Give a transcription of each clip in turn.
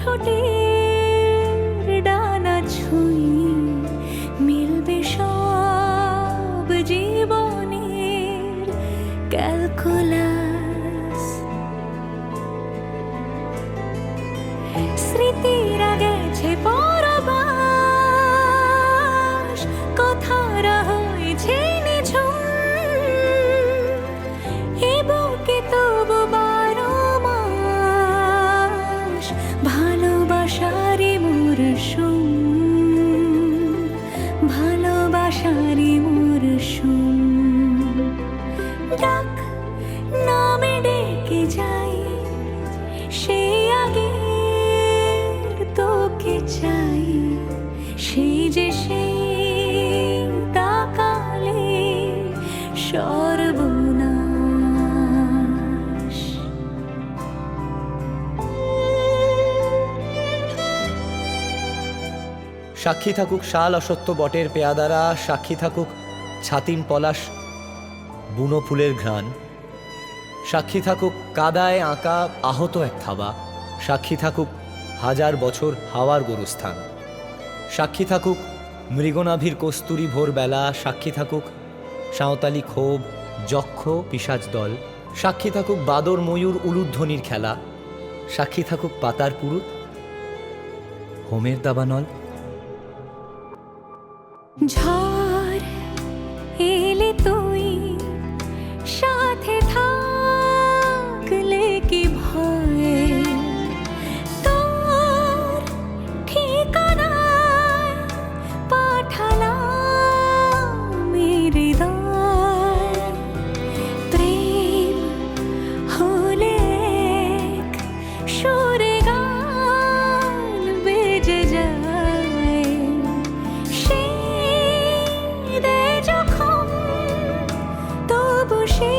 ঠোঁটের ডানা ছুঁই মিলবে সব জীবনের ক্যালকুলাস। স্মৃতিরা গেছে পরবাস, কথারা হয়েছে নিঝুম, এ বুকে তবু 12 মাস ভালোবাসারই মরশুম, ভালোবাসারই মরশুম। ডাক নামে ডেকে যাই, সেই আগের তোকে চাই, সেই যে সেই তাকালে সর্বনাশ। সাক্ষী থাকুক শাল অসত্য বটের পেয়াদারা, সাক্ষী থাকুক ছাতিম পলাশ বুনো ফুলের ঘ্রাণ, সাক্ষী থাকুক কাদায় আঁকা আহত এক থাবা, সাক্ষী থাকুক হাজার বছর হাওয়ার গোরস্থান, সাক্ষী থাকুক মৃগনাভির কস্তুরী ভোরবেলা, সাক্ষী থাকুক সাঁওতালি ক্ষোভ যক্ষ পিশাচ দল, সাক্ষী থাকুক বাদর ময়ূর উলুধ্বনির খেলা, সাক্ষী থাকুক পাতার পুরুত হোমের দাবানল। ঝড় এলে তুই সাথে থাকলে কি ভয়, তোর ঠিকানায় পাঠালাম হৃদয়। প্রেম হলে এক সুরে গান বেজে যায়, যখন তবু সে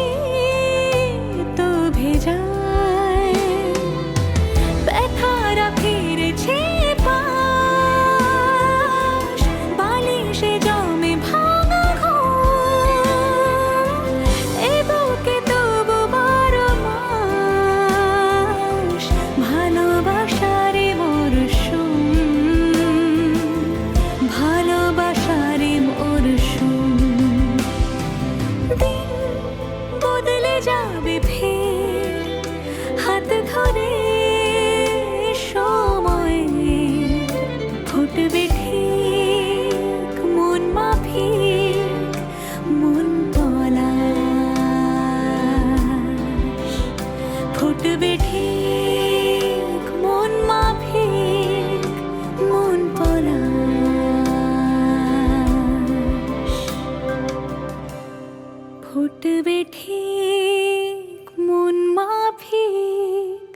তো ভেজায়। ব্যথারা ফিরেছে পাশ, বালিশে জমে ভাঙা ঘুম, এ বুকে তবু 12 মাস ভালোবাসারে মরশুম, ভালোবাসারে মরশুম। দিন বদলে যাবে ফের হাত ধরে সময়ে, ফুটবে ঠিক মন মাফিক মন পলাশ, ফুটবে ঠিক মন মাফিক মন পলাশ, ফুটবে ঠিক মন মাফিক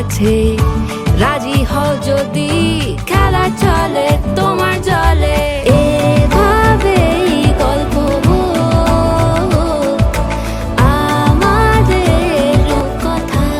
কাছে, রাজি হও যদি খেলা চলে তোমার জলে। এভাবেই গল্প হোক আমাদের রূপকথায়।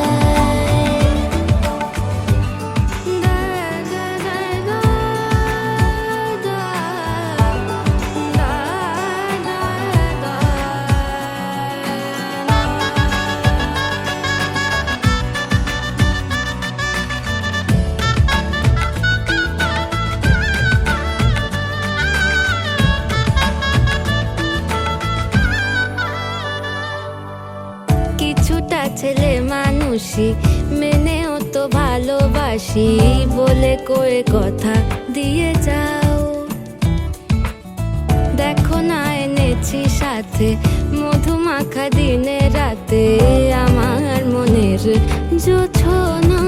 কিছুটা ছেলে মানুষই মেনেও তো ভালোবাসি বলে কয়ে কথা দিয়ে যাও। দেখো না এনেছি সাথে মধুমাখা দিনে রাতে আমার মনের জোছনা।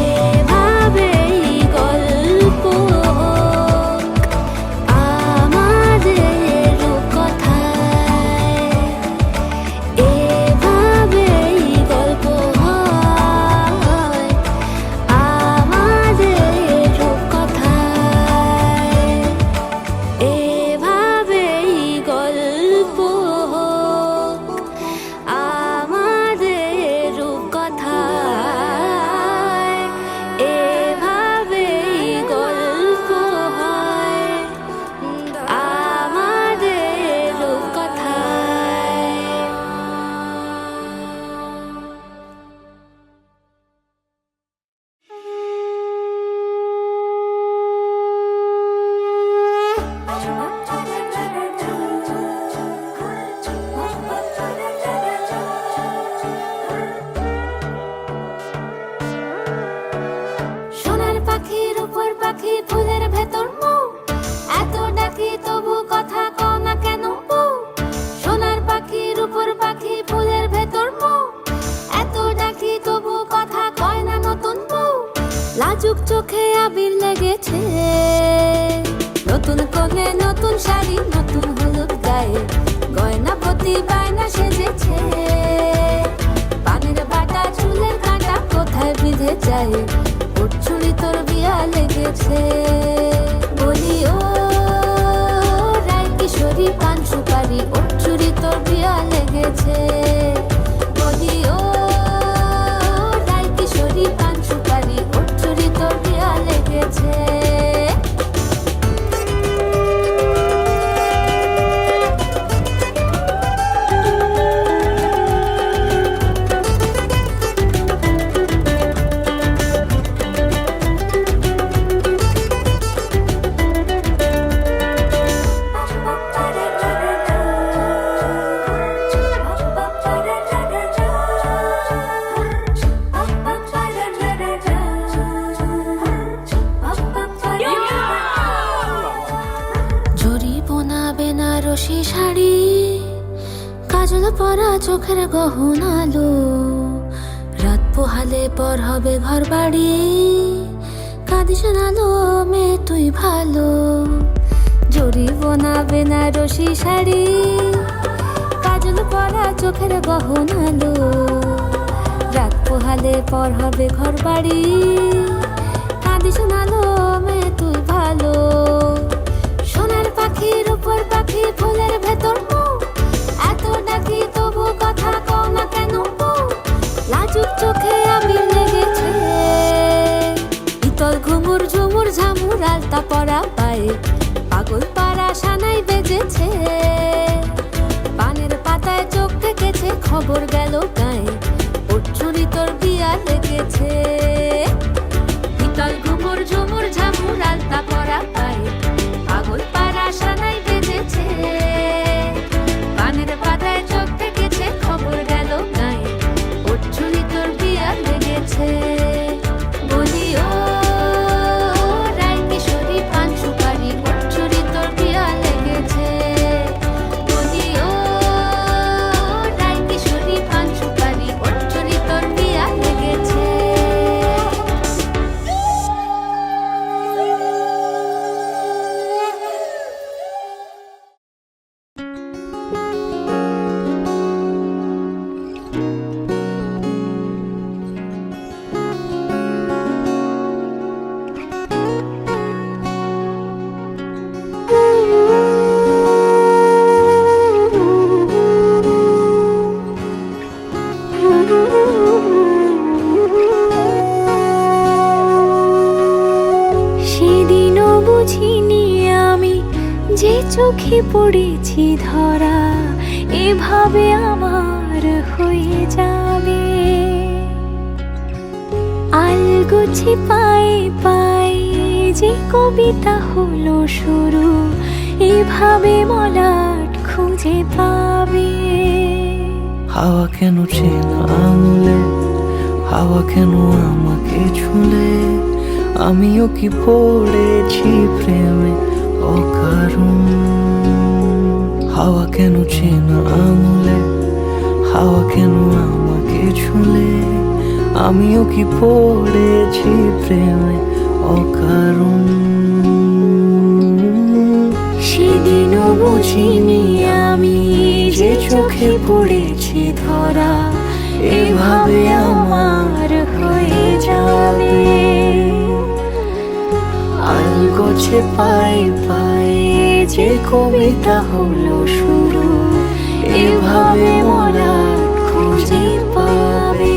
এভাবেই গল্প হোক আমাদের রূপকথায়। এভাবেই গল্প হয় আমাদের রূপকথায়। এভাবেই গল্প হোক আমাদের রূপকথায়। এভাবেই গল্প হয় আমাদের রূপকথায়। সোনার পাখির উপর পাখি ফুলের ভেতর মৌ, এত ডাকি তবু কথা কও না কেন বউ। সোনার পাখির উপর পাখি ফুলের ভেতর মৌ, এত ডাকি তবু কথা কয় না নতুন বউ। লাজুক চোখে আবির লেগেছে, নতুন কোণে নতুন শাড়ি নতুন হলুদ গায়ে, গয়না প্রতি বায়না সেজেছে। পানের বাটা চুলের কাঁটা কোথায় বিঁধে যায়, ওর চুড়ি তোর বিয়া লেগেছে। বলি ও রায় কিশোরী পান সুপারি, ওর চুড়ি তোর বিয়া লেগেছে। বলি ও রায় কিশোরী পান সুপারি, ওর চুড়ি তোর বিয়া লেগেছে। জরি বোনা বেনারসি শাড়ি, কাজল পরা চোখের গহনালো, রাত পোহালে পর হবে ঘর বাড়ি, কাঁদিস নালো মেয়ে তুই ভালো। জরি বোনা বেনারসি শাড়ি, কাজল পরা চোখের গহনালো, রাত পোহালে পর হবে ঘর বাড়ি, কাঁদিস নালো মেয়ে তুই ভালো। সোনার পাখির উপর পাখি ফুলের ভেতর মৌ, এত ডাকি তবু কথা কও না কেন বউ। লাজুক চোখে আবির লেগেছে, ইতল ঘুমুর ঝুমুর ঝামুর আলতা পরা পায়ে, পাগল পাড়া সানাই বেজেছে। পানের পাতায় চোখ থেকেছে, খবর গেল গায়ে, ওর চুরি তোর বিয়া লেগেছে। ইতল ঘুমুর ঝুমুর ঝামুর আলতা পরা পায়ে, পাগল পাড়া সানাই বেজেছে। পানের পাতায় চোখ থেকেছে, খবর গেল গায়ে, ওর চুরি তোর বিয়া লেগেছে। বলি ও রায় কিশোরী পান সুপারি, ওর চুরি তোর বিয়া লেগেছে। বলি ও রায় কিশোরী পান সুপারি, ওর চুরি তোর বিয়া লেগেছে। চোখে পড়েছি ধরা এভাবে আমার হয়ে যাবে। আলগোছে পায়ে পায়ে যে কবিতা হলো শুরু, এভাবে মলাট খুঁজে পাবে। হাওয়া কেন চেনা আঙুলে, হাওয়া কেন আমাকে ছুলে, আমিও কি পড়েছি প্রেমে অকারণ। হাওয়া কেন চেনা আঙুলে, হাওয়া কেন আমাকে ছুলে, আমিও কি পড়েছি প্রেমে অকারণ। সেদিনও বুঝিনি আমি যে চোখে পড়েছি ধরা এভাবে আমার হয়ে যাবে। আলগোছে পায়ে পায়ে যে কবিতা হলো শুরু, এভাবে মলাট খুঁজে পাবে।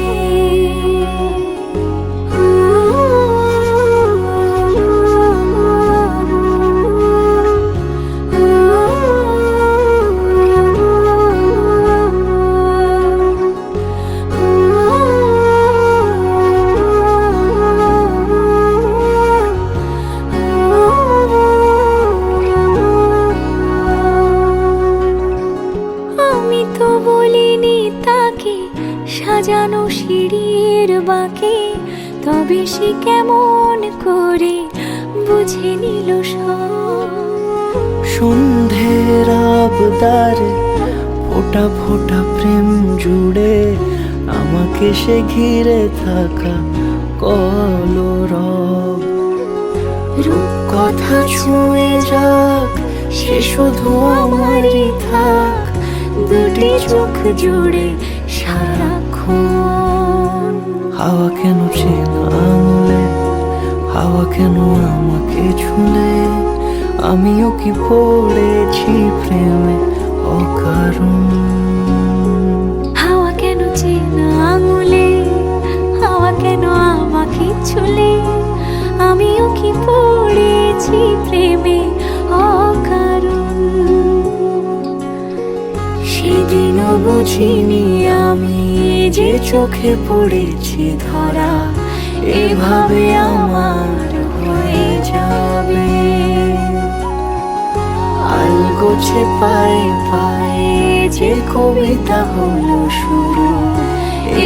আমি তো বলিনি তাকে সাজানো সিঁড়ির বাঁকে, তবে সে কেমন করে বুঝে নিল সব। সন্ধ্যের আবদারে ফোটা ফোটা প্রেম জুড়ে, আমাকে সে ঘিরে থাকা কলরব। রূপকথা ছুঁয়ে যাক সে শুধু আমারই থাক, দুটি চোখ জুড়ে সারাক্ষণ। হাওয়া কেন চেনা আঙুলে, হাওয়া কেন আমাকে ছুলে, আমিও কি পড়েছি প্রেমে অকারণ। হাওয়া কেন চেনা আঙুলে, হাওয়া কেন আমাকে ছুলে, আমিও কি পড়েছি প্রেমে অকারণ। সেদিনও বুঝিনি আমি যে চোখে পড়েছি ধরা এভাবে আমার হয়ে যাবে। আলগোছে পায়ে পায়ে যে কবিতা হলো শুরু,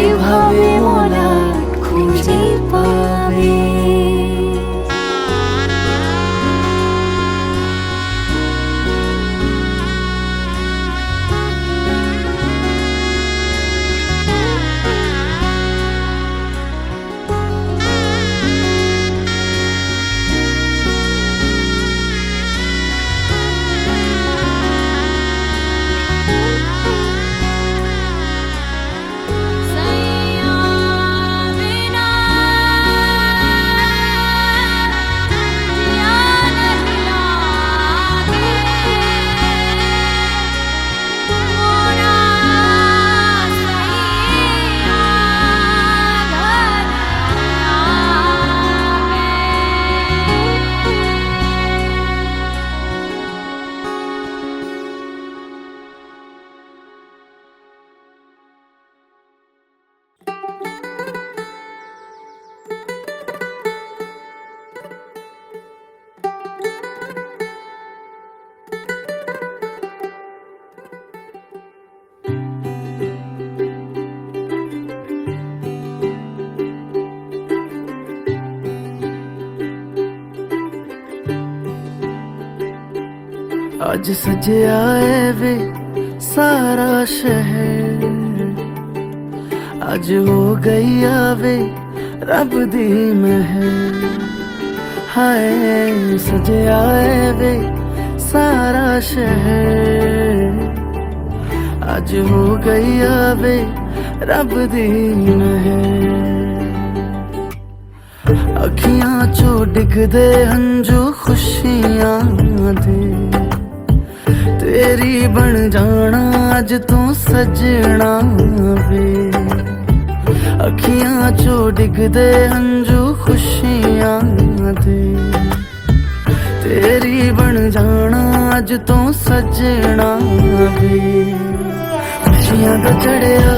এভাবে মলাট খুঁজে পাবে। आज सजे आए वे सारा शहर, आज हो गई आवे रब दी महर। हाय सजे आए वे सारा शहर, आज हो गई आवे रब दी महर। अखियां चो डिगदे हंजू खुशियां दे, तेरी बन जाना अज तू सजना वे। अखियां चो डिगदे हंजू खुशियां दे, तेरी बन जाना ਅੱਜ ਤੋਂ ਸਜਣਾ ਵੇ ਖੁਸ਼ੀਆਂ ਦਾ ਚੜਿਆ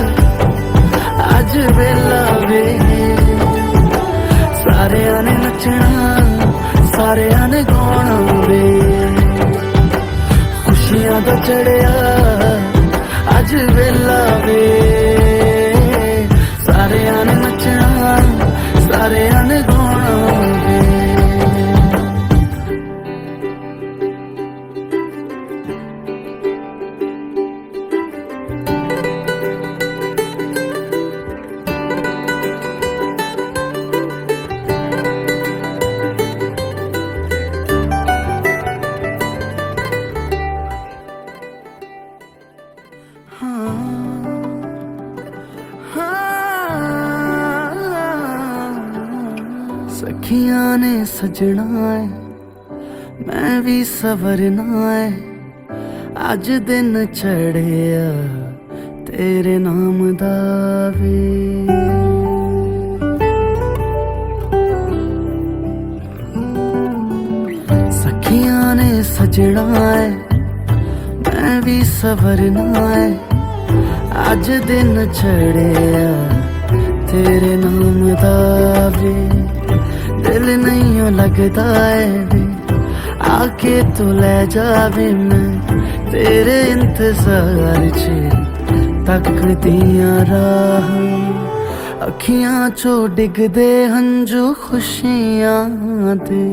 ਅੱਜ ਵੇਲਾ ਵੇ ਸਾਰਿਆਂ ਨੇ ਨੱਚਣਾ ਸਾਰਿਆਂ ਨੇ ਗਾਉਣਾ ਵੇ ਖੁਸ਼ੀਆਂ ਦਾ ਚੜਿਆ ਅੱਜ ਵੇਲਾ ਵੇ ਸਾਰਿਆਂ ਨੇ ਨੱਚਣਾ ਸਾਰਿਆਂ ਨੇ ਗਾਉਣਾ ਵੇ सखियां ने सजना है मैं भी सवरना है अज दिन चढ़िया तेरे नाम दा वे सखियां ने सजना है मैं भी सवरना है अज दिन चढ़िया तेरे नाम दा वे दिल नहीं लगता है वे आके तू ले जावे मैं तेरे इंतजार च तकदियां राह अखियां चो डिगदे हंजू खुशियां दे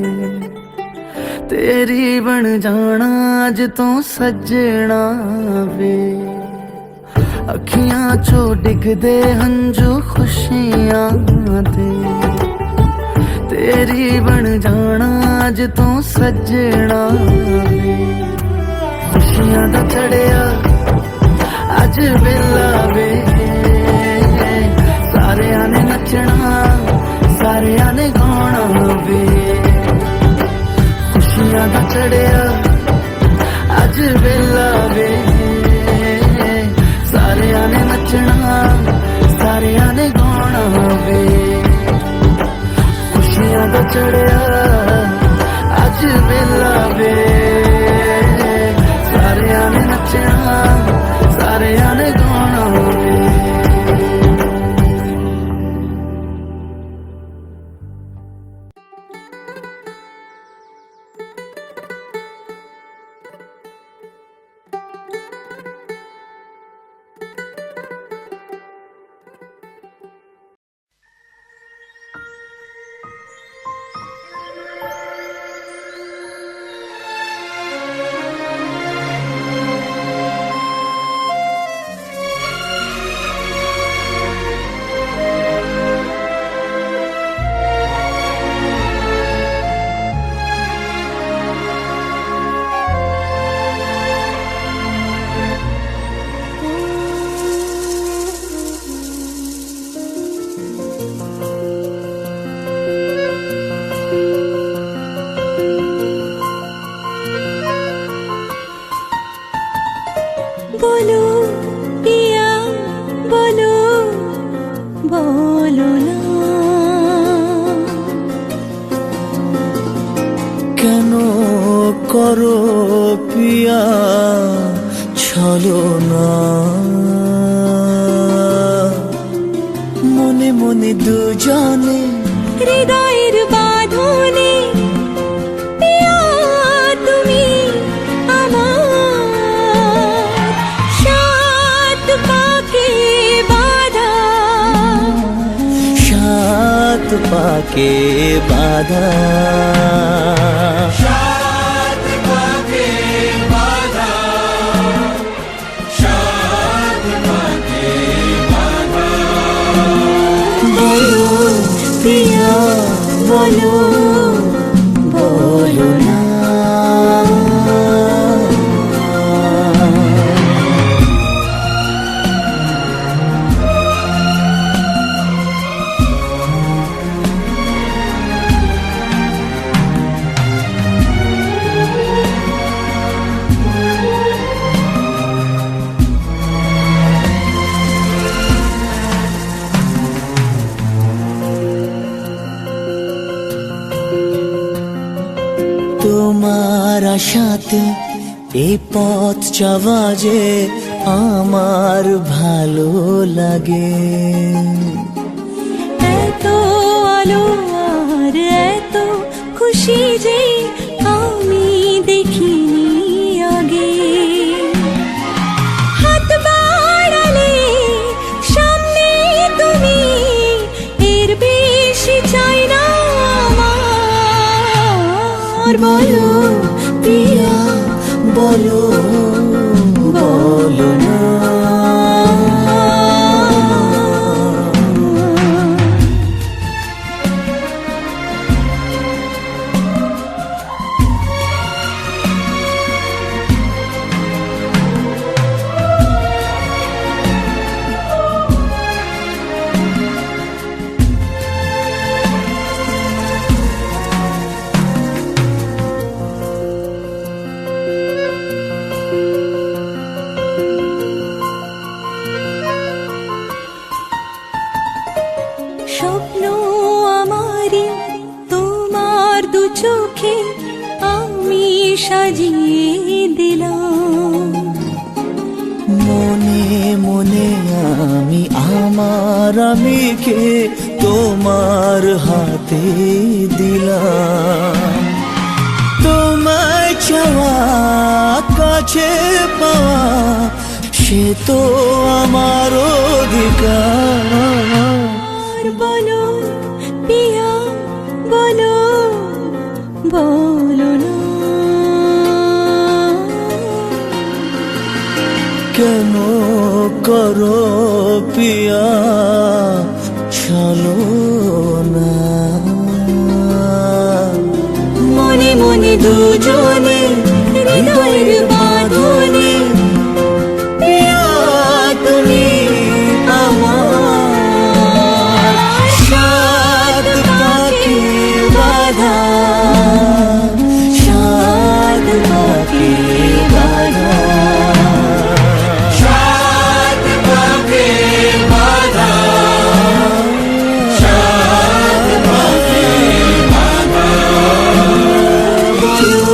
तेरी बन जाना अज तो सजना वे अखियां चो डिगदे हंजू खुशियां दे तेरी बन जाना अज तो सजना वे खुशियां दा चढ़िया अज वेला वे सारियां ने नचना सारियां ने गाना वे खुशियां दा चढ़िया अज वेला वे सारियां ने नचना सारियां ने गाना वे खुशियां दा चढ़िया अज वेला वे सारियां ने नचना सारियां ने गाना वे बोलो पिया बोलो बोलो ना কেন করো পিয়া ছলো না মনে মনে দুজনে হৃদয়ের বাঁধনে পিয়া তুমি আমার সাত পাকে বাঁধা সাত পাকে বাঁধা पिया बोलो बोलो ना তোমার আশাতে এই পথ চাওয়া যে আমার ভালো লাগে। এত আলো আর এত খুশি যে আমি দেখিনি আগে। হাত বাড়ালে সামনে তুমি, এর বেশি চাই না আমার। বলো প্রিয়া বলো বলো না। স্বপ্ন আমারি তোমার দু চোখে আমি সাজিয়ে দিলাম। মনে মনে আমি আমার আমিকে তোমার হাতে দিলাম। তোমায় চাওয়া কাছে পাওয়া সে তো আমার অধিকার। বলো পিয়া বলো বলো না। কেন করো পিয়া চলো না। মনে মনে দুজনে হৃদয়ের বাঁধনে পিয়া তুমি আমার সাত পাখি বাঁধা, সাত পাখি বাঁধা, সাত পাখি বাঁধা, সাত পাখি বাঁধা। বলো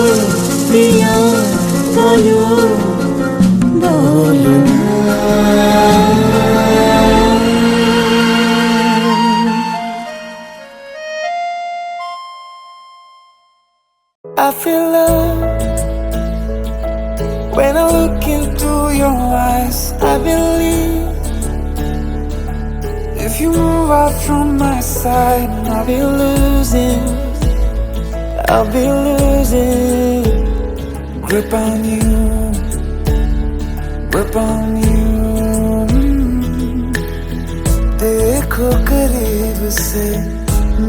প্রিয়া বলো বলো না। I feel love when I look into your eyes. I believe if you move out from my side, I'll be losing grip on you, grip on you. देखो करीब से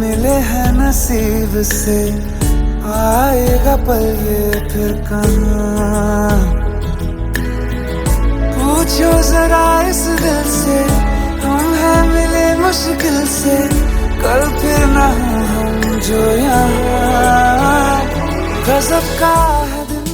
मिले हैं नसीब से, आएगा पल ये फिर कहाँ। पूछो जरा इस दिल से, हम हैं मिले मुश्किल से, कल फिर ना हो हम जो यहाँ। गजब का है दिन।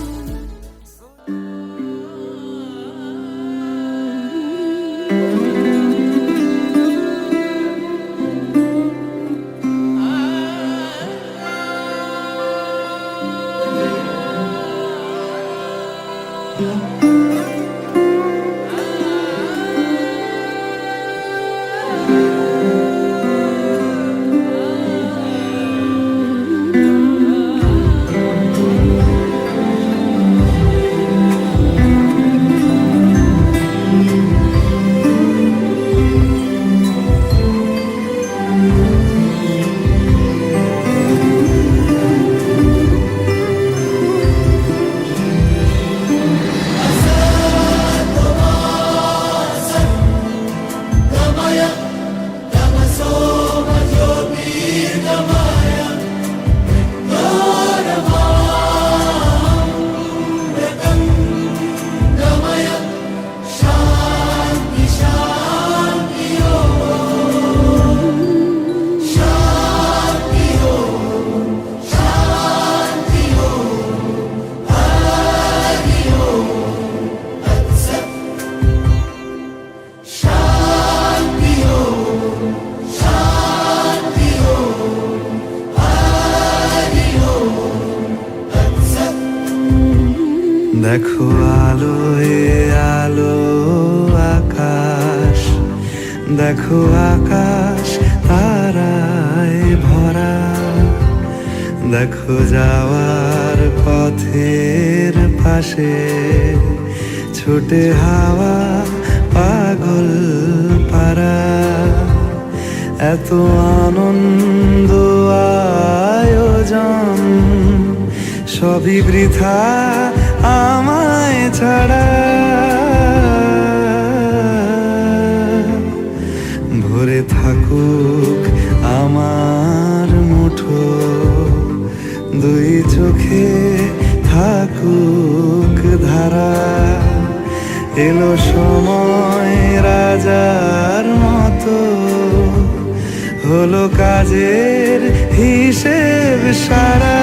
দেখো আলোয় আলো আকাশ, দেখো আকাশ তারায় ভরা, দেখো যাওয়ার পথের পাশে ছুটে হাওয়া পাগল পারা। এত আনন্দ আয়োজন সবই বৃথা আমায় ছাড়া। ভরে থাকুক আমার মুঠো, দুই চোখে থাকুক ধারা। এলো সময় রাজার মতো, হলো কাজের হিসেব সারা।